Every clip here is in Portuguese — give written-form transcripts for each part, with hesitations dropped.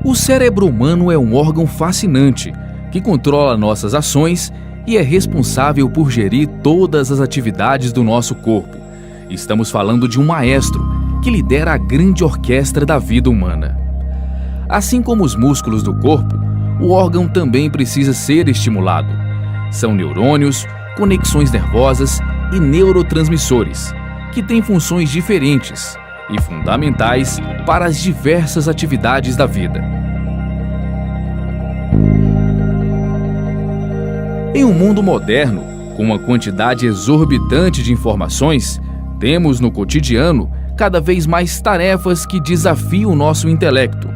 O cérebro humano é um órgão fascinante que controla nossas ações e é responsável por gerir todas as atividades do nosso corpo. Estamos falando de um maestro que lidera a grande orquestra da vida humana. Assim como os músculos do corpo, o órgão também precisa ser estimulado. São neurônios, conexões nervosas e neurotransmissores, que têm funções diferentes e fundamentais para as diversas atividades da vida. Em um mundo moderno, com uma quantidade exorbitante de informações, temos no cotidiano cada vez mais tarefas que desafiam o nosso intelecto.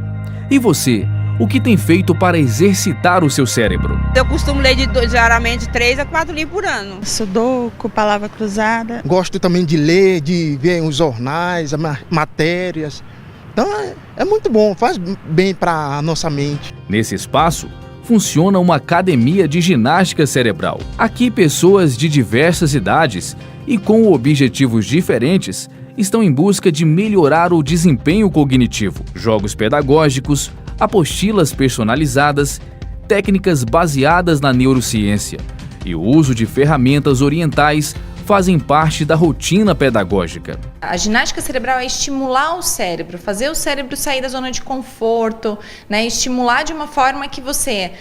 E você, o que tem feito para exercitar o seu cérebro? Eu costumo ler diariamente 3 a 4 livros por ano. Sudoku, palavra cruzada. Gosto também de ler, de ver os jornais, matérias. Então é muito bom, faz bem para a nossa mente. Nesse espaço, funciona uma academia de ginástica cerebral. Aqui, pessoas de diversas idades e com objetivos diferentes estão em busca de melhorar o desempenho cognitivo. Jogos pedagógicos, apostilas personalizadas, técnicas baseadas na neurociência e o uso de ferramentas orientais fazem parte da rotina pedagógica. A ginástica cerebral é estimular o cérebro, fazer o cérebro sair da zona de conforto, né? Estimular de uma forma que você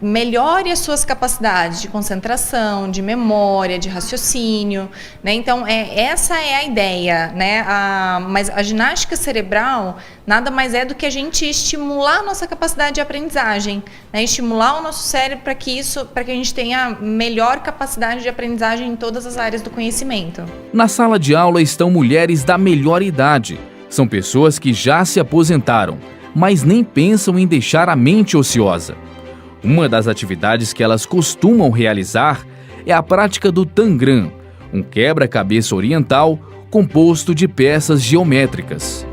melhore as suas capacidades de concentração, de memória, de raciocínio, né? Então, essa é a ideia, né? Mas a ginástica cerebral nada mais é do que a gente estimular a nossa capacidade de aprendizagem, né? Estimular o nosso cérebro para que a gente tenha melhor capacidade de aprendizagem em todas as áreas do conhecimento. Na sala de aula estão mulheres da melhor idade. São pessoas que já se aposentaram, mas nem pensam em deixar a mente ociosa. Uma das atividades que elas costumam realizar é a prática do tangram, um quebra-cabeça oriental composto de peças geométricas.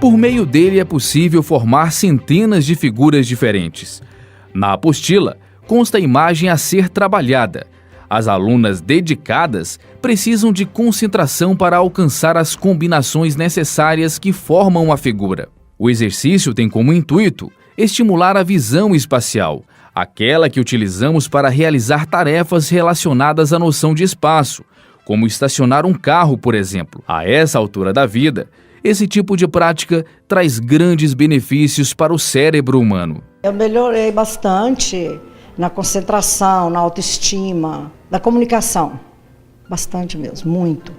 Por meio dele é possível formar centenas de figuras diferentes. Na apostila, consta a imagem a ser trabalhada. As alunas dedicadas precisam de concentração para alcançar as combinações necessárias que formam a figura. O exercício tem como intuito estimular a visão espacial, aquela que utilizamos para realizar tarefas relacionadas à noção de espaço, como estacionar um carro, por exemplo. A essa altura da vida, esse tipo de prática traz grandes benefícios para o cérebro humano. Eu melhorei bastante na concentração, na autoestima, na comunicação. Bastante mesmo, muito.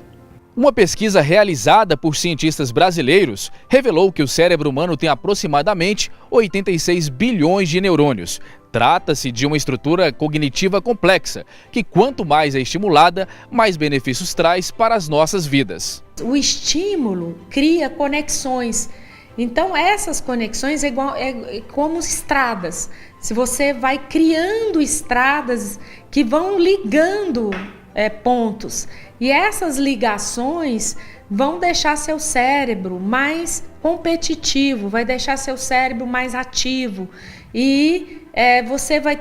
Uma pesquisa realizada por cientistas brasileiros revelou que o cérebro humano tem aproximadamente 86 bilhões de neurônios. Trata-se de uma estrutura cognitiva complexa, que quanto mais é estimulada, mais benefícios traz para as nossas vidas. O estímulo cria conexões. Então essas conexões é como estradas. Se você vai criando estradas que vão ligando pontos. E essas ligações vão deixar seu cérebro mais competitivo, vai deixar seu cérebro mais ativo. E você vai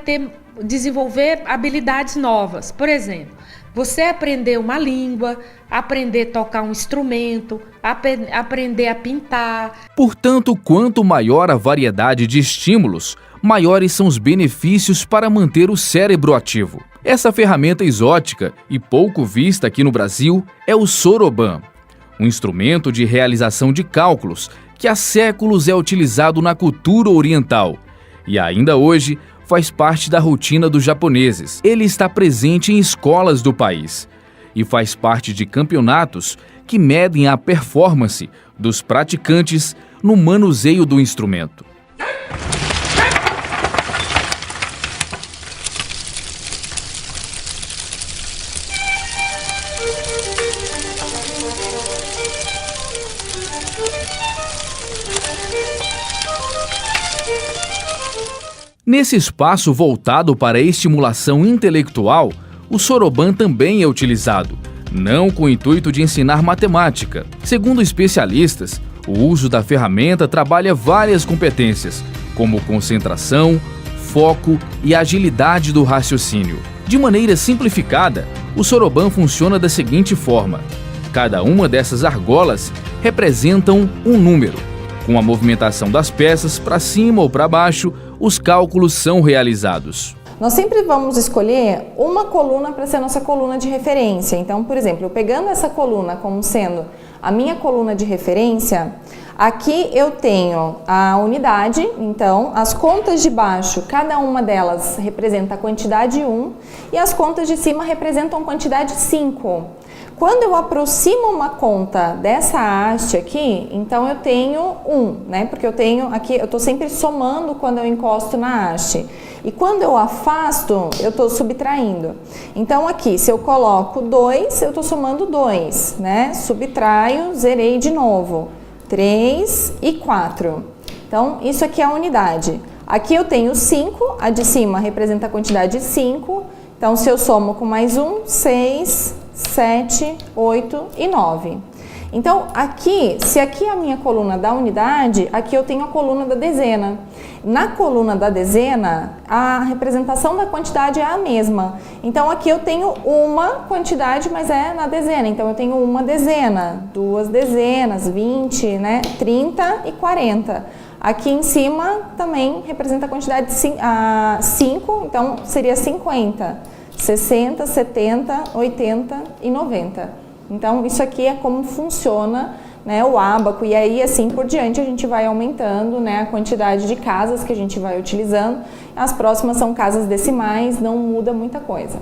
desenvolver habilidades novas. Por exemplo, você aprender uma língua, aprender a tocar um instrumento, aprender a pintar. Portanto, quanto maior a variedade de estímulos, maiores são os benefícios para manter o cérebro ativo. Essa ferramenta exótica e pouco vista aqui no Brasil é o soroban, um instrumento de realização de cálculos que há séculos é utilizado na cultura oriental e ainda hoje faz parte da rotina dos japoneses. Ele está presente em escolas do país e faz parte de campeonatos que medem a performance dos praticantes no manuseio do instrumento. Nesse espaço voltado para a estimulação intelectual, o soroban também é utilizado, não com o intuito de ensinar matemática. Segundo especialistas, o uso da ferramenta trabalha várias competências, como concentração, foco e agilidade do raciocínio. De maneira simplificada, o soroban funciona da seguinte forma: Cada uma dessas argolas representam um número. Com a movimentação das peças para cima ou para baixo, os cálculos são realizados. Nós sempre vamos escolher uma coluna para ser a nossa coluna de referência. Então, por exemplo, eu pegando essa coluna como sendo a minha coluna de referência, aqui eu tenho a unidade, então as contas de baixo, cada uma delas representa a quantidade 1 e as contas de cima representam a quantidade 5. Quando eu aproximo uma conta dessa haste aqui, então eu tenho 1, né? Porque eu tenho aqui, eu estou sempre somando quando eu encosto na haste. E quando eu afasto, eu estou subtraindo. Então aqui, se eu coloco 2, eu estou somando 2, né? Subtraio, zerei de novo. 3 e 4. Então, isso aqui é a unidade. Aqui eu tenho 5, a de cima representa a quantidade 5. Então, se eu somo com mais 1, 6, 7, 8 e 9. Então, aqui, se aqui é a minha coluna da unidade, aqui eu tenho a coluna da dezena. Na coluna da dezena, a representação da quantidade é a mesma. Então, aqui eu tenho uma quantidade, mas é na dezena. Então, eu tenho uma dezena, 2 dezenas, 20, né, 30 e 40. Aqui em cima também representa a quantidade 5, então seria 50, 60, 70, 80 e 90. Então, isso aqui é como funciona, né, o ábaco, e aí assim por diante a gente vai aumentando, né, a quantidade de casas que a gente vai utilizando. As próximas são casas decimais, não muda muita coisa.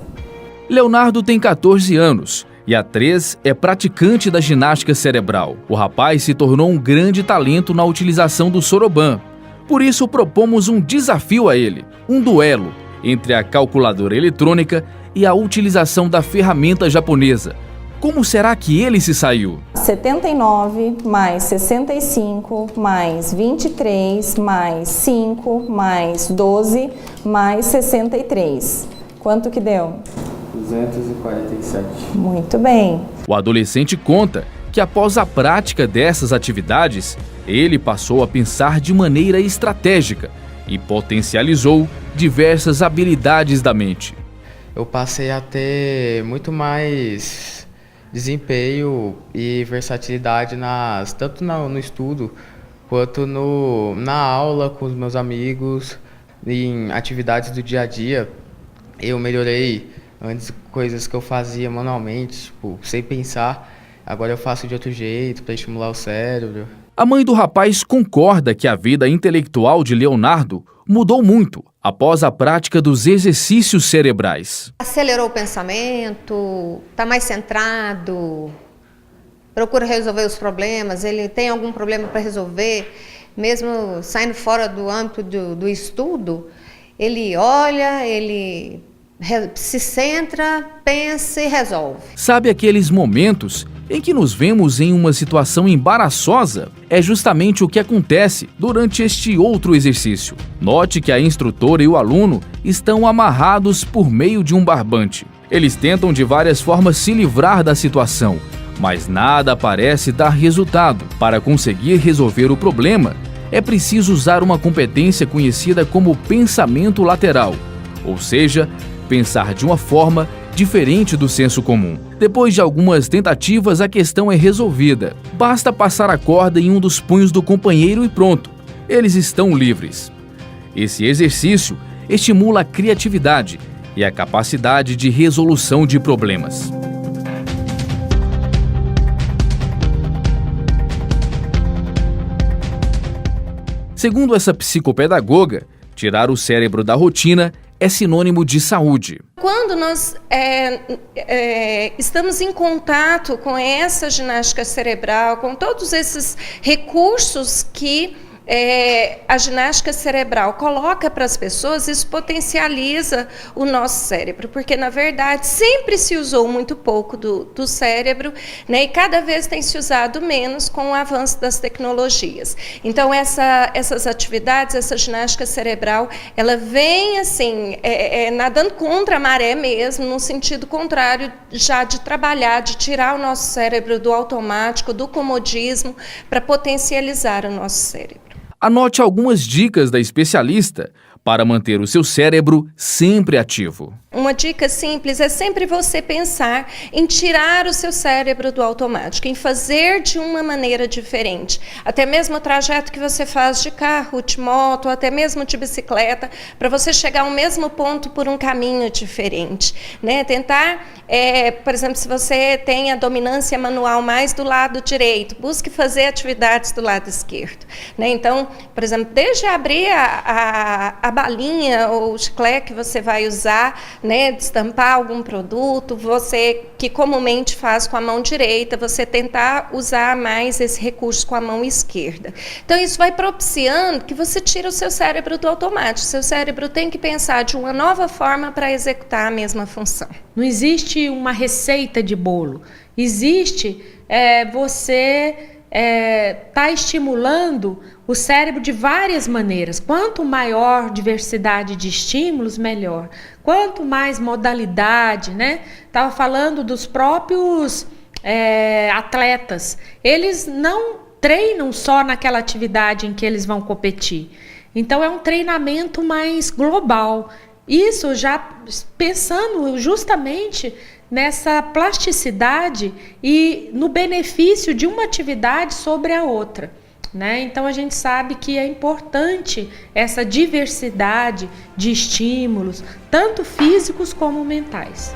Leonardo tem 14 anos e há 3 é praticante da ginástica cerebral. O rapaz se tornou um grande talento na utilização do soroban. Por isso propomos um desafio a ele, um duelo entre a calculadora eletrônica e a utilização da ferramenta japonesa. Como será que ele se saiu? 79 mais 65 mais 23 mais 5 mais 12 mais 63. Quanto que deu? 247. Muito bem. O adolescente conta que após a prática dessas atividades, ele passou a pensar de maneira estratégica e potencializou diversas habilidades da mente. Eu passei a ter muito mais desempenho e versatilidade tanto no estudo quanto na aula com os meus amigos, em atividades do dia a dia. Eu melhorei antes coisas que eu fazia manualmente, tipo, sem pensar. Agora eu faço de outro jeito para estimular o cérebro. A mãe do rapaz concorda que a vida intelectual de Leonardo mudou muito após a prática dos exercícios cerebrais. Acelerou o pensamento, está mais centrado, procura resolver os problemas, ele tem algum problema para resolver, mesmo saindo fora do âmbito do estudo, ele olha, ele se centra, pensa e resolve. Sabe aqueles momentos em que nos vemos em uma situação embaraçosa? É justamente o que acontece durante este outro exercício. Note que a instrutora e o aluno estão amarrados por meio de um barbante. Eles tentam de várias formas se livrar da situação, mas nada parece dar resultado. Para conseguir resolver o problema, é preciso usar uma competência conhecida como pensamento lateral, ou seja, pensar de uma forma diferente do senso comum. Depois de algumas tentativas, a questão é resolvida. Basta passar a corda em um dos punhos do companheiro e pronto, eles estão livres. Esse exercício estimula a criatividade e a capacidade de resolução de problemas. Segundo essa psicopedagoga, tirar o cérebro da rotina é sinônimo de saúde. Quando nós estamos em contato com essa ginástica cerebral, com todos esses recursos que a ginástica cerebral coloca para as pessoas, isso potencializa o nosso cérebro, porque na verdade sempre se usou muito pouco do cérebro, né, e cada vez tem se usado menos com o avanço das tecnologias. Então essas atividades, essa ginástica cerebral, ela vem assim, nadando contra a maré mesmo, no sentido contrário já de trabalhar, de tirar o nosso cérebro do automático, do comodismo, para potencializar o nosso cérebro. Anote algumas dicas da especialista para manter o seu cérebro sempre ativo. Uma dica simples é sempre você pensar em tirar o seu cérebro do automático, em fazer de uma maneira diferente. Até mesmo o trajeto que você faz de carro, de moto, até mesmo de bicicleta, para você chegar ao mesmo ponto por um caminho diferente, né? Tentar, por exemplo, se você tem a dominância manual mais do lado direito, busque fazer atividades do lado esquerdo, né? Então, por exemplo, desde abrir a balinha ou o chiclete que você vai usar, né, destampar algum produto, você que comumente faz com a mão direita, você tentar usar mais esse recurso com a mão esquerda. Então isso vai propiciando que você tira o seu cérebro do automático. Seu cérebro tem que pensar de uma nova forma para executar a mesma função. Não existe uma receita de bolo. Existe você está estimulando o cérebro de várias maneiras. Quanto maior diversidade de estímulos, melhor. Quanto mais modalidade, né? Estava falando dos próprios atletas. Eles não treinam só naquela atividade em que eles vão competir. Então é um treinamento mais global. Isso já pensando justamente nessa plasticidade e no benefício de uma atividade sobre a outra, né? Então a gente sabe que é importante essa diversidade de estímulos, tanto físicos como mentais.